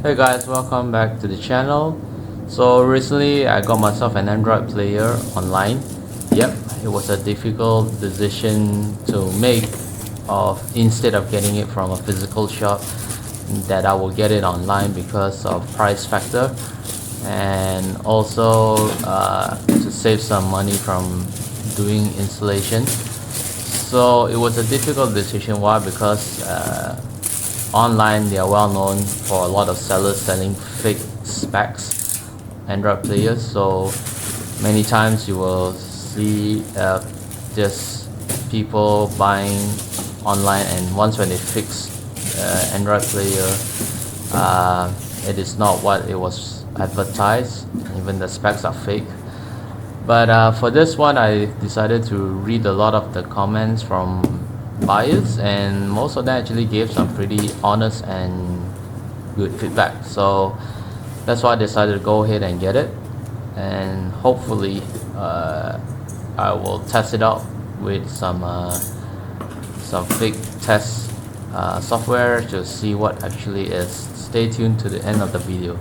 Hey guys, welcome back to the channel. So recently I got myself an Android player online. Yep, it was a difficult decision to make of instead of getting it from a physical shop that I will get it online because of price factor, and also to save some money from doing installation. So it was a difficult decision. Why? Because online they are well known for a lot of sellers selling fake specs Android players. So many times you will see just people buying online, and once when they fix Android player, it is not what it was advertised. Even the specs are fake. But for this one, I decided to read a lot of the comments from buyers, and most of them actually gave some pretty honest and good feedback. So that's why I decided to go ahead and get it, and hopefully I will test it out with some fake test software to see what actually is. Stay tuned to the end of the video.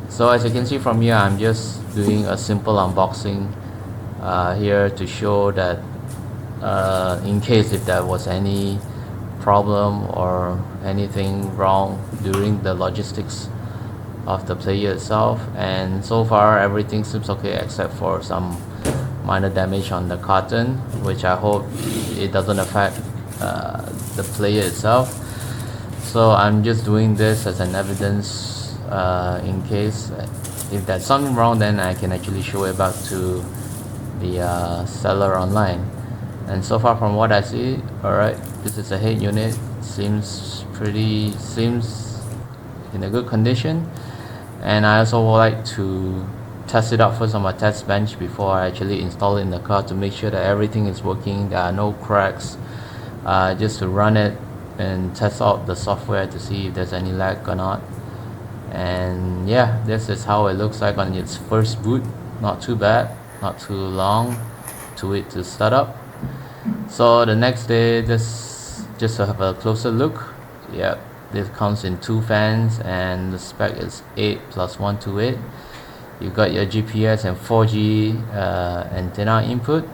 So as you can see from here, I'm just doing a simple unboxing here to show that in case if there was any problem or anything wrong during the logistics of the player itself. And so far everything seems okay except for some minor damage on the carton, which I hope it doesn't affect the player itself. So I'm just doing this as an evidence in case if there's something wrong, then I can actually show it back to the seller online. And so far from what I see, alright, this is a head unit. Seems in a good condition, and I also would like to test it out first on my test bench before I actually install it in the car to make sure that everything is working, there are no cracks, just to run it and test out the software to see if there's any lag or not. And yeah, this is how it looks like on its first boot. Not too bad, not too long to it to start up. So the next day, this just to have a closer look. Yep, this comes in 2 fans and the spec is 8 plus 128. You got your GPS and 4G antenna input.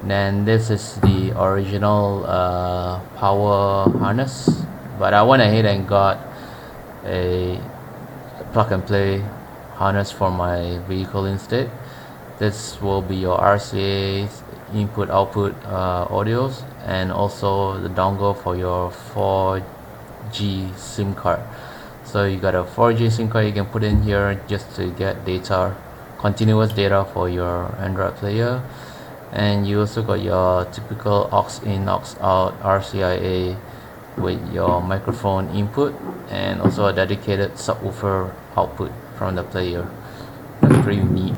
Then this is the original power harness, but I went ahead and got a plug and play harness for my vehicle instead. This will be your RCA input output audios, and also the dongle for your 4G SIM card. So you got a 4G SIM card you can put in here just to get data, continuous data for your Android player. And you also got your typical aux in aux out RCIA with your microphone input, and also a dedicated subwoofer output from the player. That's pretty neat.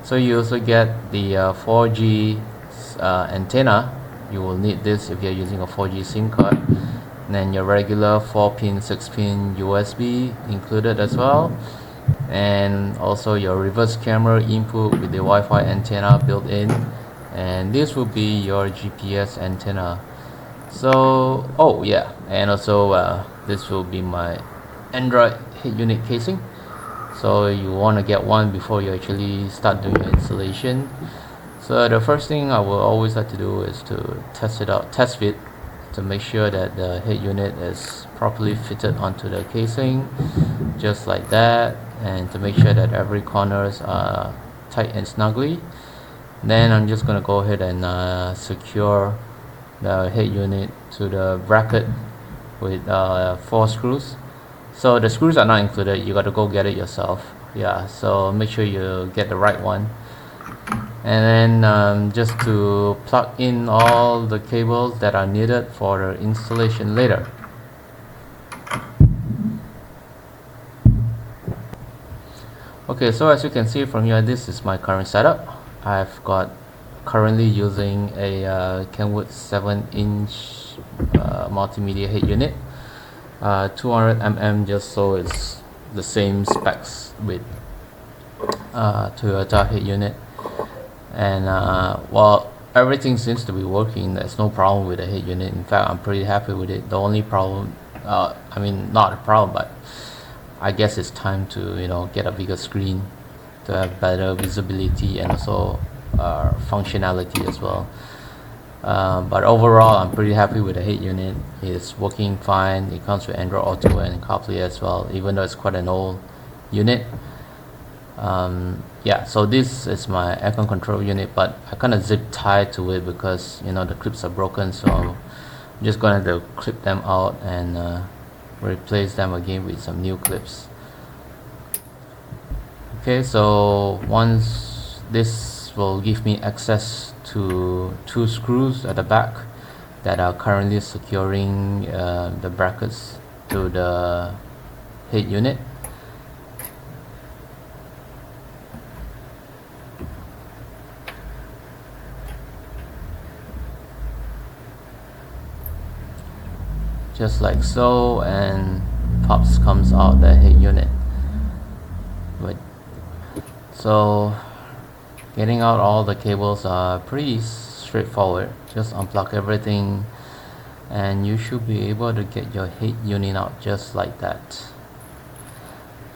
So you also get the 4G antenna. You will need this if you're using a 4G SIM card. And then your regular 4-pin 6-pin USB included as well, and also your reverse camera input with the Wi-Fi antenna built in, and this will be your GPS antenna. So oh yeah, and also this will be my Android head unit casing. So you want to get one before you actually start doing your installation. So the first thing I will always like to do is to test it out, test fit, to make sure that the head unit is properly fitted onto the casing, just like that, and to make sure that every corners are tight and snugly. Then I'm just gonna go ahead and secure the head unit to the bracket with 4 screws. So the screws are not included, you got to go get it yourself. Yeah, so make sure you get the right one. And then just to plug in all the cables that are needed for the installation later. Okay, so as you can see from here, this is my current setup. I've got currently using a Kenwood 7-inch multimedia head unit, 200mm, just so it's the same specs with Toyota head unit. And well, everything seems to be working. There's no problem with the head unit. In fact, I'm pretty happy with it. The only problem I mean, not a problem, but I guess it's time to, you know, get a bigger screen to have better visibility and also functionality as well. But overall, I'm pretty happy with the head unit. It's working fine. It comes with Android Auto and CarPlay as well, even though it's quite an old unit. Yeah, so this is my aircon control unit, but I kind of zip tie to it because, you know, the clips are broken, so I'm just going to clip them out and replace them again with some new clips. Okay, so once this will give me access to 2 screws at the back that are currently securing the brackets to the head unit. Just like so, and pops comes out the head unit. But so getting out all the cables are pretty straightforward. Just unplug everything and you should be able to get your head unit out just like that.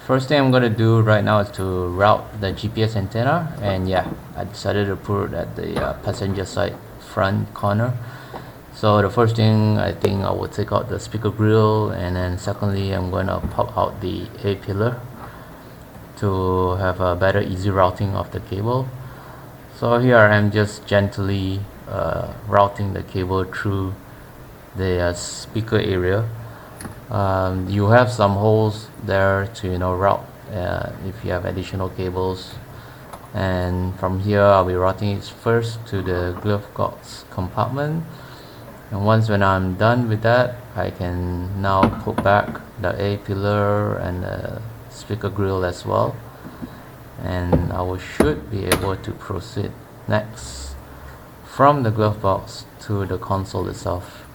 First thing I'm going to do right now is to route the GPS antenna, and yeah, I decided to put it at the passenger side front corner. So the first thing, I think I will take out the speaker grill, and then secondly I'm going to pop out the A pillar to have a better easy routing of the cable. So here I am just gently routing the cable through the speaker area. You have some holes there to, you know, route if you have additional cables. And from here I'll be routing it first to the glove box compartment, and once when I'm done with that, I can now put back the A pillar and the speaker grill as well, and I should be able to proceed next from the glove box to the console itself.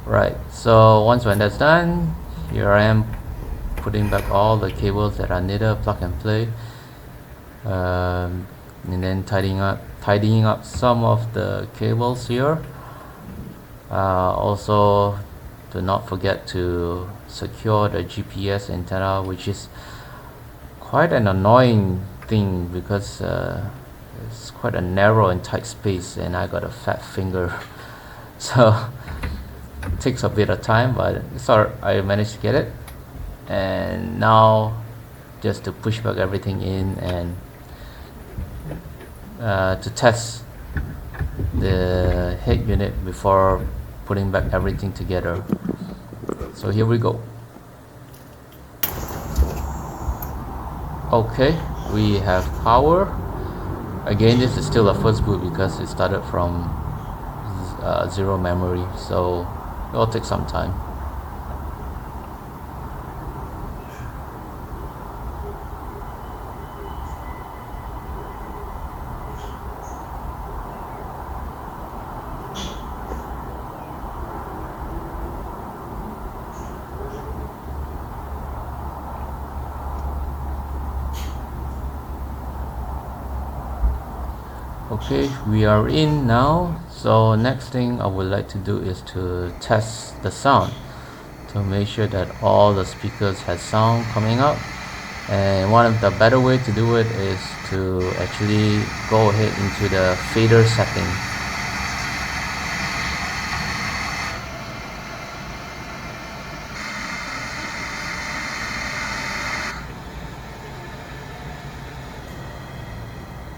Right, so once when that's done, here I am putting back all the cables that are needed, plug and play, and then tidying up some of the cables here. Also, do not forget to secure the GPS antenna, which is quite an annoying thing because it's quite a narrow and tight space, and I got a fat finger, so it takes a bit of time, but it's alright. I managed to get it, and now just to push back everything in and to test the head unit before putting back everything together. So here we go. Okay, we have power. Again, this is still a first boot because it started from zero memory, so it'll take some time. Okay, we are in now. So next thing I would like to do is to test the sound to make sure that all the speakers has sound coming up. And one of the better way to do it is to actually go ahead into the fader setting.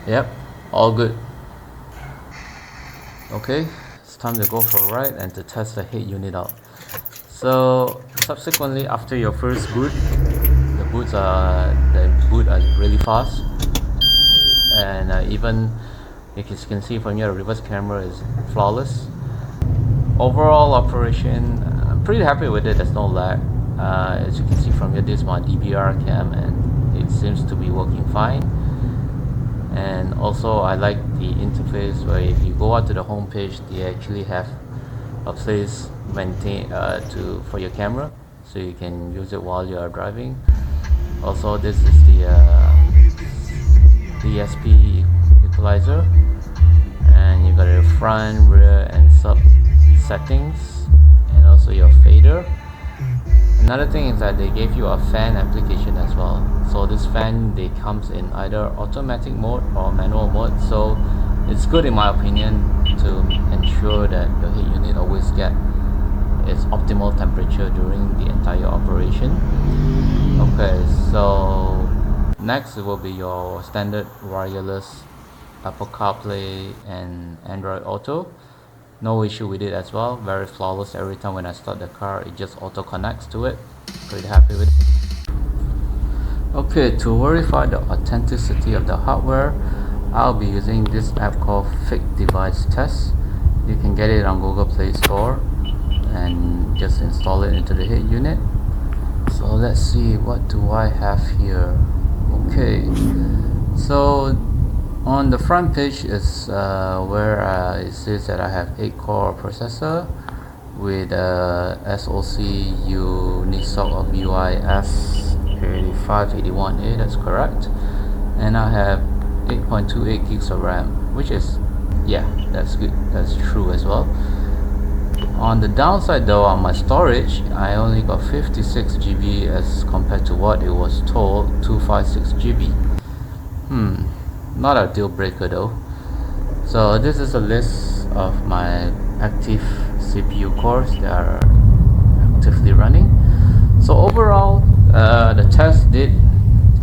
Yep, all good. Okay, it's time to go for a ride and to test the head unit out. So subsequently, after your first boot, the boot are really fast, and even if you can see from your reverse camera is flawless. Overall operation, I'm pretty happy with it. There's no lag. As you can see from here, this is my DVR cam, and it seems to be working fine. And also I like the interface where if you go out to the home page, they actually have a place for your camera, so you can use it while you are driving. Also, this is the DSP equalizer, and you got your front, rear and sub settings. Another thing is that they gave you a fan application as well. So this fan, they comes in either automatic mode or manual mode, so it's good in my opinion to ensure that your heat unit always get its optimal temperature during the entire operation. Okay, so next it will be your standard wireless Apple CarPlay and Android Auto. No issue with it as well, very flawless. Every time when I start the car, it just auto connects to it. Pretty happy with it. Okay, to verify the authenticity of the hardware, I'll be using this app called Fake Device Test. You can get it on Google Play Store and just install it into the head unit. So let's see, what do I have here? Okay, so on the front page is where it says that I have 8-core processor with SoC UNISOC of UIS 8581A, that's correct, and I have 8.28 gigs of RAM, which is, yeah, that's good, that's true as well. On the downside though, on my storage, I only got 56 GB as compared to what it was told, 256 GB. Not a deal breaker though. So this is a list of my active CPU cores that are actively running. So overall, the test did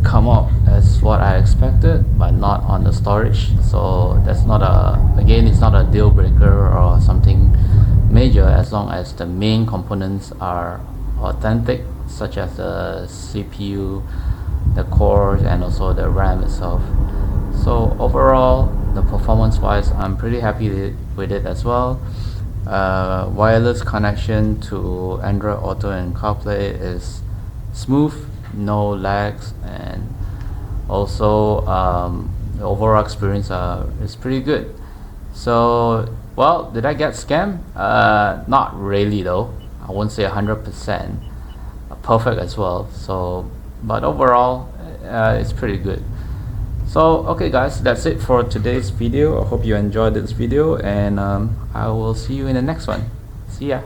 come up as what I expected, but not on the storage. So that's not again, it's not a deal breaker or something major, as long as the main components are authentic, such as the CPU, the cores, and also the RAM itself. So overall, the performance wise, I'm pretty happy with it as well. Wireless connection to Android Auto and CarPlay is smooth, no lags, and also the overall experience is pretty good. So, well, did I get scammed? Not really though. I won't say 100% perfect as well. So, but overall, it's pretty good. So okay guys, that's it for today's video. I hope you enjoyed this video, and I will see you in the next one. See ya.